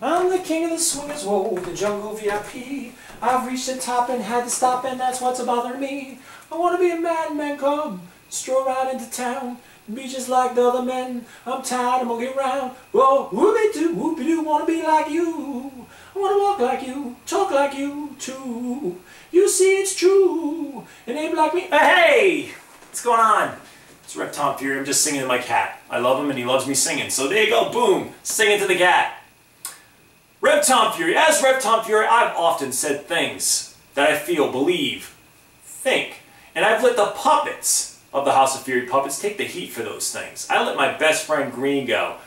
I'm the king of the swingers, whoa, the jungle VIP. I've reached the top and had to stop, and that's what's bothering me. I want to be a madman, come, stroll right into town, be just like the other men. I'm tired of monkeying around. Whoa, whoopie-doo, whoopie-doo, want to be like you. I want to walk like you, talk like you, too. You see it's true, it ain't like me. Hey, what's going on? It's Rev Tom Fury. I'm just singing to my cat. I love him and he loves me singing. So there you go, boom, singing to the cat. Rev Tom Fury. As Rev Tom Fury, I've often said things that I feel, believe, think. And I've let the puppets of the House of Fury puppets take the heat for those things. I let my best friend Gringo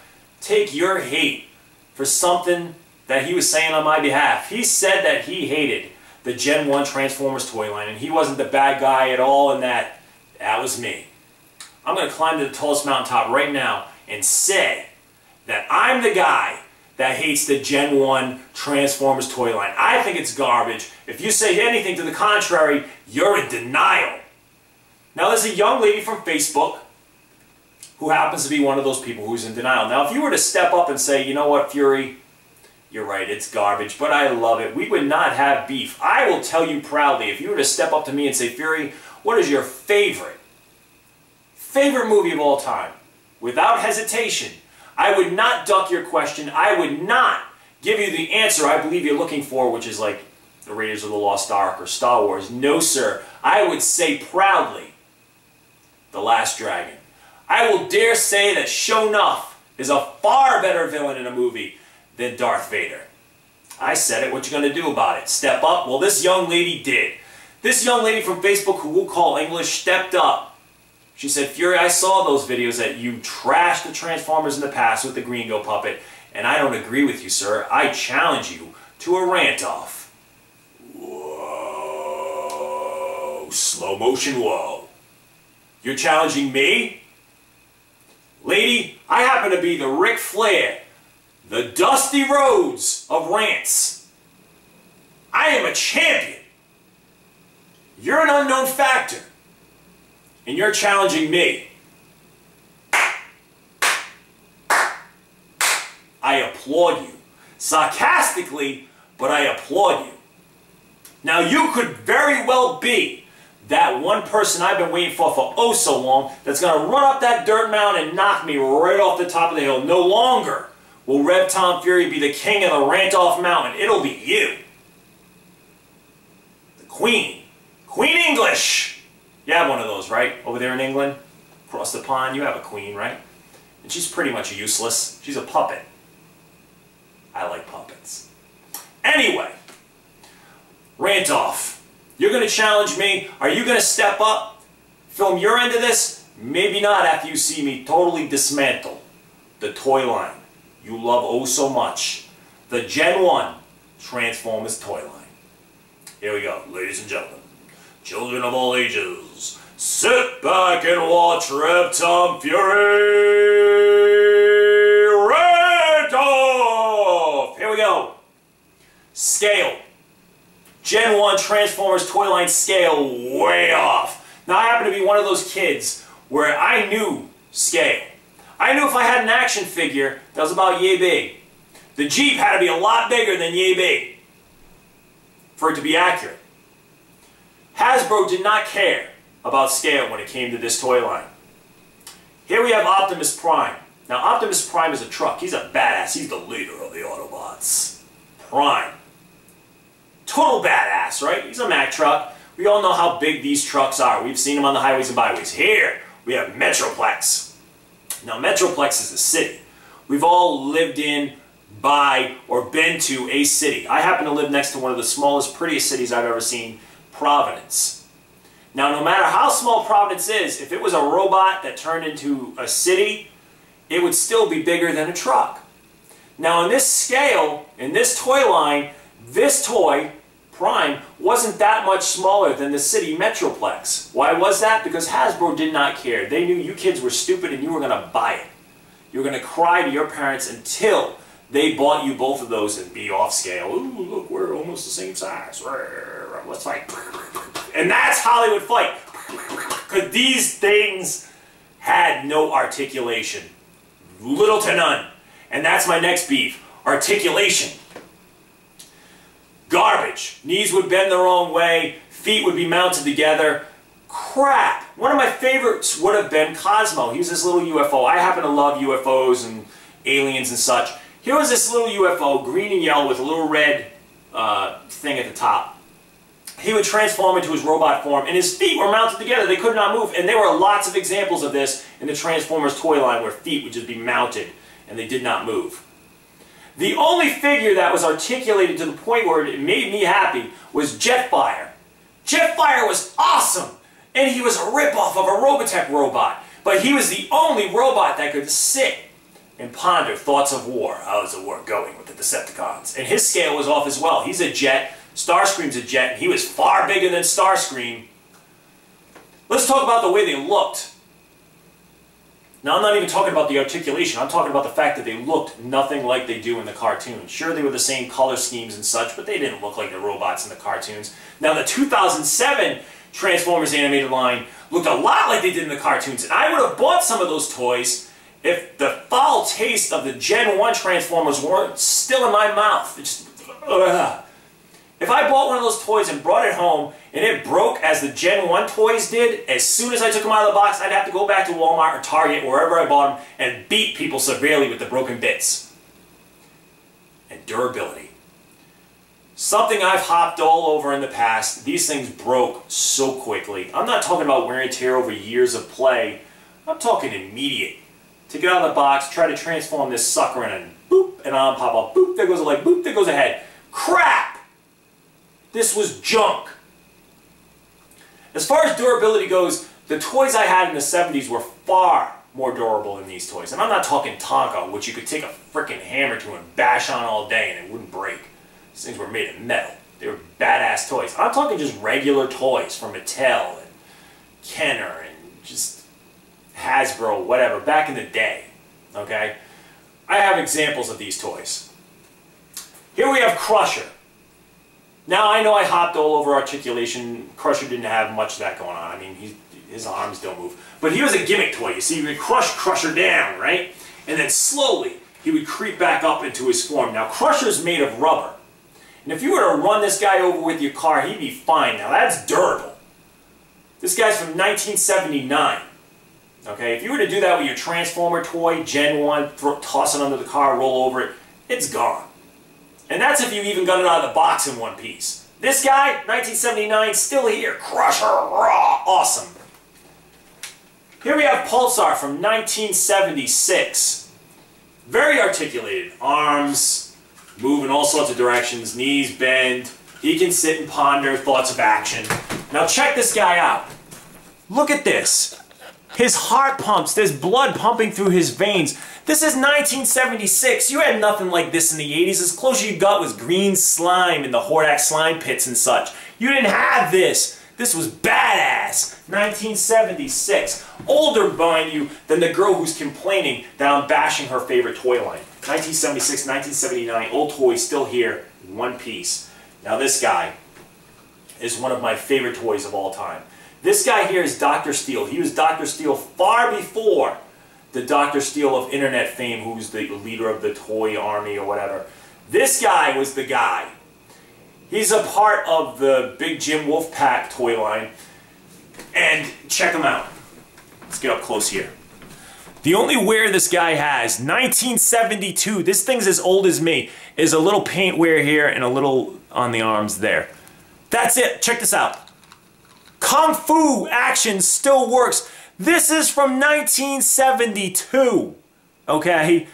take your hate for something that he was saying on my behalf. He said that he hated the Gen 1 Transformers toy line, and he wasn't the bad guy at all, and that was me. I'm going to climb to the tallest mountaintop right now and say that I'm the guy that hates the Gen 1 Transformers toy line. I think it's garbage. If you say anything to the contrary, you're in denial. Now there's a young lady from Facebook who happens to be one of those people who's in denial. Now if you were to step up and say, you know what, Fury, you're right, it's garbage, but I love it, we would not have beef. I will tell you proudly, if you were to step up to me and say, Fury, what is your favorite movie of all time? Without hesitation, I would not duck your question. I would not give you the answer I believe you're looking for, which is like the Raiders of the Lost Ark or Star Wars. No, sir. I would say proudly, The Last Dragon. I will dare say that Sho'nuff is a far better villain in a movie than Darth Vader. I said it. What you going to do about it? Step up? Well, this young lady did. This young lady from Facebook who we'll call English stepped up. She said, Fury, I saw those videos that you trashed the Transformers in the past with the Gringo puppet, and I don't agree with you, sir. I challenge you to a rant-off. Whoa. Slow motion, whoa. You're challenging me? Lady, I happen to be the Ric Flair, the Dusty Rhodes of rants. I am a champion. You're an unknown factor. And you're challenging me. I applaud you. Sarcastically, but I applaud you. Now you could very well be that one person I've been waiting for oh so long that's going to run up that dirt mountain and knock me right off the top of the hill. No longer will Rev Tom Fury be the king of the rant-off mountain. It'll be you. The Queen. Queen English. You have one of those, right? Over there in England, across the pond, you have a queen, right? And she's pretty much useless. She's a puppet. I like puppets. Anyway, rant off. You're going to challenge me. Are you going to step up, film your end of this? Maybe not after you see me totally dismantle the toy line you love oh so much. The Gen 1 Transformers toy line. Here we go, ladies and gentlemen. Children of all ages, sit back and watch Rev Tom Fury rant off! Here we go. Scale. Gen 1 Transformers toy line scale way off. Now I happen to be one of those kids where I knew scale. I knew if I had an action figure that was about yay big, the Jeep had to be a lot bigger than yay big for it to be accurate. Hasbro did not care about scale when it came to this toy line. Here we have Optimus Prime. Now Optimus Prime is a truck. He's a badass. He's the leader of the Autobots. Prime. Total badass, right? He's a Mack truck. We all know how big these trucks are. We've seen them on the highways and byways. Here we have Metroplex. Now Metroplex is a city. We've all lived in, by, or been to a city. I happen to live next to one of the smallest, prettiest cities I've ever seen, Providence. Now, no matter how small Providence is, if it was a robot that turned into a city, it would still be bigger than a truck. Now, in this scale, in this toy line, this toy, Prime, wasn't that much smaller than the city Metroplex. Why was that? Because Hasbro did not care. They knew you kids were stupid and you were going to buy it. You were going to cry to your parents until they bought you both of those and be off scale. Ooh, look, we're almost the same size. Let's fight. And that's Hollywood Fight. Because these things had no articulation. Little to none. And that's my next beef. articulation. Garbage. Knees would bend the wrong way, feet would be mounted together. Crap. One of my favorites would have been Cosmo. He was this little UFO. I happen to love UFOs and aliens and such. Here was this little UFO, green and yellow with a little red thing at the top. He would transform into his robot form, and his feet were mounted together. They could not move. And there were lots of examples of this in the Transformers toy line where feet would just be mounted and they did not move. The only figure that was articulated to the point where it made me happy was Jetfire. Jetfire was awesome, and he was a ripoff of a Robotech robot. But he was the only robot that could sit and ponder thoughts of war. How's the war going with the Decepticons? And his scale was off as well. He's a jet. Starscream's a jet, and he was far bigger than Starscream. Let's talk about the way they looked. Now, I'm not even talking about the articulation. I'm talking about the fact that they looked nothing like they do in the cartoons. Sure, they were the same color schemes and such, but they didn't look like the robots in the cartoons. Now, the 2007 Transformers animated line looked a lot like they did in the cartoons, and I would have bought some of those toys if the foul taste of the Gen 1 Transformers weren't still in my mouth. It's just, ugh. If I bought one of those toys and brought it home and it broke as the Gen 1 toys did, as soon as I took them out of the box, I'd have to go back to Walmart or Target, wherever I bought them, and beat people severely with the broken bits. And durability. Something I've hopped all over in the past. These things broke so quickly. I'm not talking about wear and tear over years of play. I'm talking immediate. Take it out of the box, try to transform this sucker in, and boop, and on pop up. Boop, there goes a leg, boop, there goes a head. Crap! This was junk. As far as durability goes, the toys I had in the 70s were far more durable than these toys. And I'm not talking Tonka, which you could take a frickin' hammer to and bash on all day and it wouldn't break. These things were made of metal. They were badass toys. I'm talking just regular toys from Mattel and Kenner and just Hasbro, whatever, back in the day. Okay? I have examples of these toys. Here we have Crusher. Now, I know I hopped all over articulation. Crusher didn't have much of that going on. I mean, his arms don't move. But he was a gimmick toy. You see, you would crush Crusher down, right? And then slowly, he would creep back up into his form. Now, Crusher's made of rubber. And if you were to run this guy over with your car, he'd be fine. Now, that's durable. This guy's from 1979. Okay, if you were to do that with your Transformer toy, Gen 1, toss it under the car, roll over it, it's gone. And that's if you even got it out of the box in one piece. This guy, 1979, still here. Crusher, raw, awesome. Here we have Pulsar from 1976. Very articulated. Arms, move in all sorts of directions, knees bend. He can sit and ponder thoughts of action. Now check this guy out. Look at this. His heart pumps. There's blood pumping through his veins. This is 1976. You had nothing like this in the 80s. As close as you got was green slime in the Hordak slime pits and such. You didn't have this. This was badass. 1976. Older, mind you, than the girl who's complaining that I'm bashing her favorite toy line. 1976, 1979. Old toys still here in one piece. Now this guy is one of my favorite toys of all time. This guy here is Dr. Steel. He was Dr. Steel far before the Dr. Steel of internet fame, who's the leader of the toy army or whatever. This guy was the guy. He's a part of the Big Jim Wolfpack toy line. And check him out. Let's get up close here. The only wear this guy has, 1972, this thing's as old as me, is a little paint wear here and a little on the arms there. That's it. Check this out. Kung Fu action still works. This is from 1972, okay?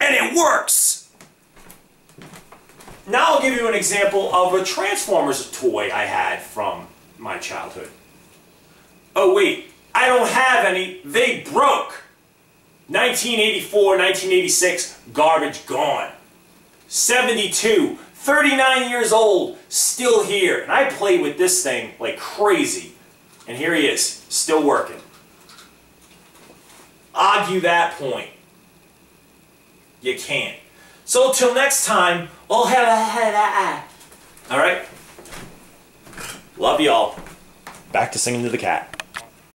And it works. Now I'll give you an example of a Transformers toy I had from my childhood. Oh wait, I don't have any. They broke. 1984, 1986, garbage gone. 72, 39 years old, still here. And I played with this thing like crazy. And here he is, still working. Argue that point. You can't. So till next time, all right? Love y'all. Back to singing to the cat.